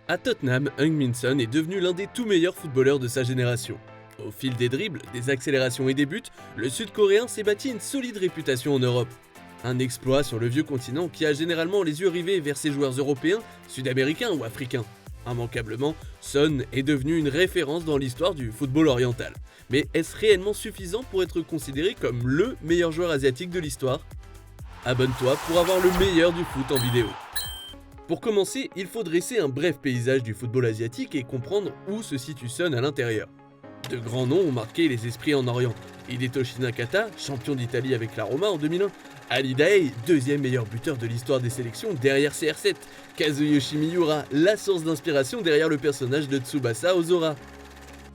À Tottenham, Heung-min Son est devenu l'un des tout meilleurs footballeurs de sa génération. Au fil des dribbles, des accélérations et des buts, le Sud-Coréen s'est bâti une solide réputation en Europe. Un exploit sur le vieux continent qui a généralement les yeux rivés vers ses joueurs européens, sud-américains ou africains. Immanquablement, Son est devenu une référence dans l'histoire du football oriental. Mais est-ce réellement suffisant pour être considéré comme le meilleur joueur asiatique de l'histoire? Abonne-toi pour avoir le meilleur du foot en vidéo. Pour commencer, il faut dresser un bref paysage du football asiatique et comprendre où se situe Son à l'intérieur. De grands noms ont marqué les esprits en Orient. Hidetoshi Nakata, champion d'Italie avec la Roma en 2001. Ali Daei, deuxième meilleur buteur de l'histoire des sélections derrière CR7. Kazuyoshi Miura, la source d'inspiration derrière le personnage de Tsubasa Ozora.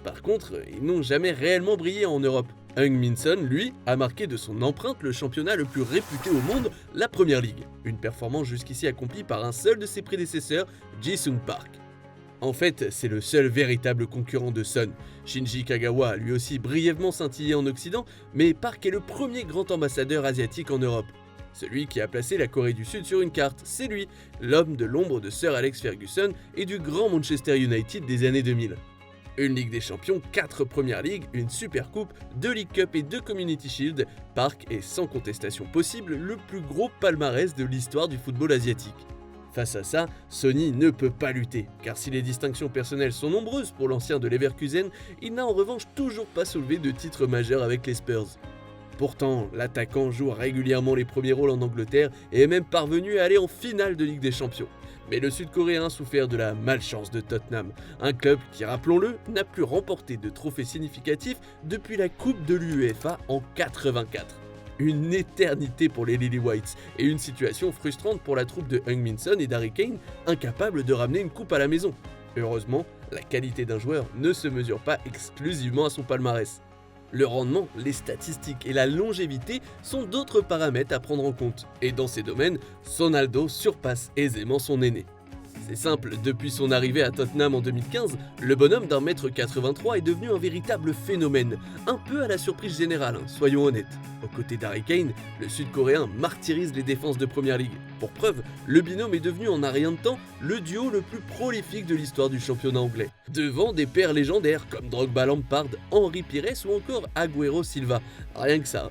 Par contre, ils n'ont jamais réellement brillé en Europe. Heung-min Son, lui, a marqué de son empreinte le championnat le plus réputé au monde, la Première Ligue. Une performance jusqu'ici accomplie par un seul de ses prédécesseurs, Ji-sung Park. En fait, c'est le seul véritable concurrent de Son. Shinji Kagawa a lui aussi brièvement scintillé en Occident, mais Park est le premier grand ambassadeur asiatique en Europe. Celui qui a placé la Corée du Sud sur une carte, c'est lui, l'homme de l'ombre de Sir Alex Ferguson et du grand Manchester United des années 2000. Une Ligue des Champions, 4 Premières Ligues, une Super Coupe, 2 League Cup et 2 Community Shield, Park est sans contestation possible le plus gros palmarès de l'histoire du football asiatique. Face à ça, Sonny ne peut pas lutter, car si les distinctions personnelles sont nombreuses pour l'ancien de Leverkusen, il n'a en revanche toujours pas soulevé de titre majeur avec les Spurs. Pourtant, l'attaquant joue régulièrement les premiers rôles en Angleterre et est même parvenu à aller en finale de Ligue des Champions. Mais le Sud-Coréen a souffert de la malchance de Tottenham, un club qui, rappelons-le, n'a plus remporté de trophée significatif depuis la Coupe de l'UEFA en 84. Une éternité pour les Lily Whites et une situation frustrante pour la troupe de Heung-min Son et d'Harry Kane, incapables de ramener une coupe à la maison. Heureusement, la qualité d'un joueur ne se mesure pas exclusivement à son palmarès. Le rendement, les statistiques et la longévité sont d'autres paramètres à prendre en compte, et dans ces domaines, Sonaldo surpasse aisément son aîné. C'est simple, depuis son arrivée à Tottenham en 2015, le bonhomme d'1m83 est devenu un véritable phénomène, un peu à la surprise générale, soyons honnêtes. Aux côtés d'Harry Kane, le Sud-Coréen martyrise les défenses de Première Ligue. Pour preuve, le binôme est devenu en un rien de temps le duo le plus prolifique de l'histoire du championnat anglais, devant des pères légendaires comme Drogba Lampard, Henry Pires ou encore Agüero Silva, rien que ça.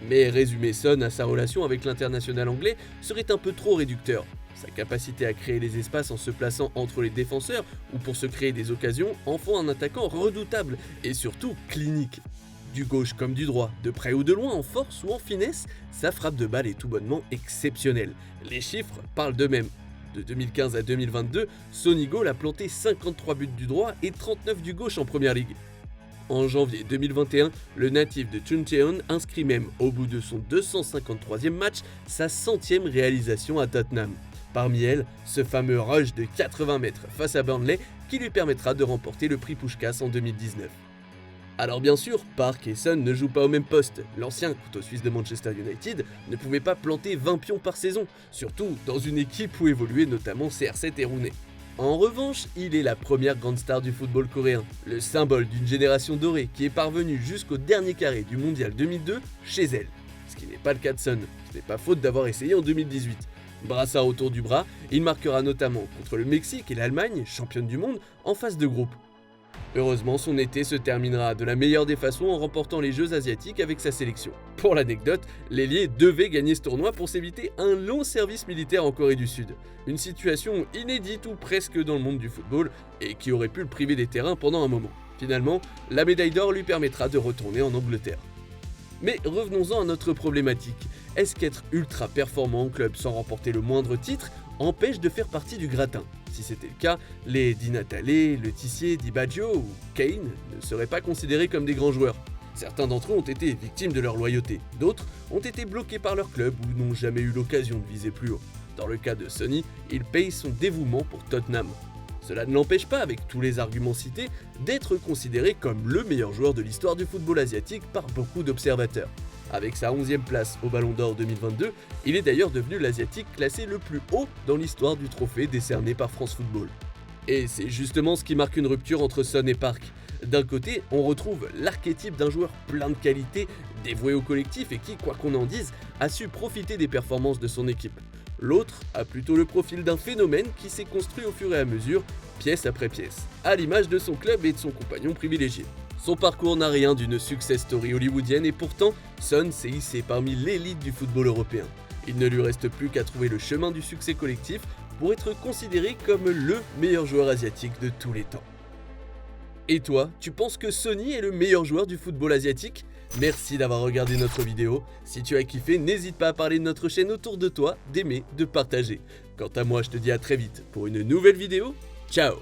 Mais résumer Son à sa relation avec l'international anglais serait un peu trop réducteur. Sa capacité à créer les espaces en se plaçant entre les défenseurs ou pour se créer des occasions en font un attaquant redoutable et surtout clinique. Du gauche comme du droit, de près ou de loin, en force ou en finesse, sa frappe de balle est tout bonnement exceptionnelle. Les chiffres parlent d'eux-mêmes. De 2015 à 2022, Sonny Gol a planté 53 buts du droit et 39 du gauche en Première Ligue. En janvier 2021, le natif de Chuncheon inscrit même, au bout de son 253e match, sa 100e réalisation à Tottenham. Parmi elles, ce fameux rush de 80 mètres face à Burnley qui lui permettra de remporter le prix Puskás en 2019. Alors bien sûr, Park et Son ne jouent pas au même poste. L'ancien couteau suisse de Manchester United ne pouvait pas planter 20 pions par saison, surtout dans une équipe où évoluaient notamment CR7 et Rooney. En revanche, il est la première grande star du football coréen, le symbole d'une génération dorée qui est parvenue jusqu'au dernier carré du Mondial 2002 chez elle. Ce qui n'est pas le cas de Son, ce n'est pas faute d'avoir essayé en 2018. Brassard autour du bras, il marquera notamment contre le Mexique et l'Allemagne, championne du monde, en phase de groupe. Heureusement, son été se terminera de la meilleure des façons en remportant les Jeux asiatiques avec sa sélection. Pour l'anecdote, l'ailier devait gagner ce tournoi pour s'éviter un long service militaire en Corée du Sud. Une situation inédite ou presque dans le monde du football et qui aurait pu le priver des terrains pendant un moment. Finalement, la médaille d'or lui permettra de retourner en Angleterre. Mais revenons-en à notre problématique. Est-ce qu'être ultra performant en club sans remporter le moindre titre empêche de faire partie du gratin? Si c'était le cas, les Di Natale, Le Tissier, Di Baggio ou Kane ne seraient pas considérés comme des grands joueurs. Certains d'entre eux ont été victimes de leur loyauté, d'autres ont été bloqués par leur club ou n'ont jamais eu l'occasion de viser plus haut. Dans le cas de Sonny, il paye son dévouement pour Tottenham. Cela ne l'empêche pas, avec tous les arguments cités, d'être considéré comme le meilleur joueur de l'histoire du football asiatique par beaucoup d'observateurs. Avec sa 11e place au Ballon d'Or 2022, il est d'ailleurs devenu l'Asiatique classé le plus haut dans l'histoire du trophée décerné par France Football. Et c'est justement ce qui marque une rupture entre Son et Park. D'un côté, on retrouve l'archétype d'un joueur plein de qualités, dévoué au collectif et qui, quoi qu'on en dise, a su profiter des performances de son équipe. L'autre a plutôt le profil d'un phénomène qui s'est construit au fur et à mesure, pièce après pièce, à l'image de son club et de son compagnon privilégié. Son parcours n'a rien d'une success story hollywoodienne et pourtant, Son s'est hissé parmi l'élite du football européen. Il ne lui reste plus qu'à trouver le chemin du succès collectif pour être considéré comme le meilleur joueur asiatique de tous les temps. Et toi, tu penses que Sonny est le meilleur joueur du football asiatique ? Merci d'avoir regardé notre vidéo. Si tu as kiffé, n'hésite pas à parler de notre chaîne autour de toi, d'aimer, de partager. Quant à moi, je te dis à très vite pour une nouvelle vidéo. Ciao!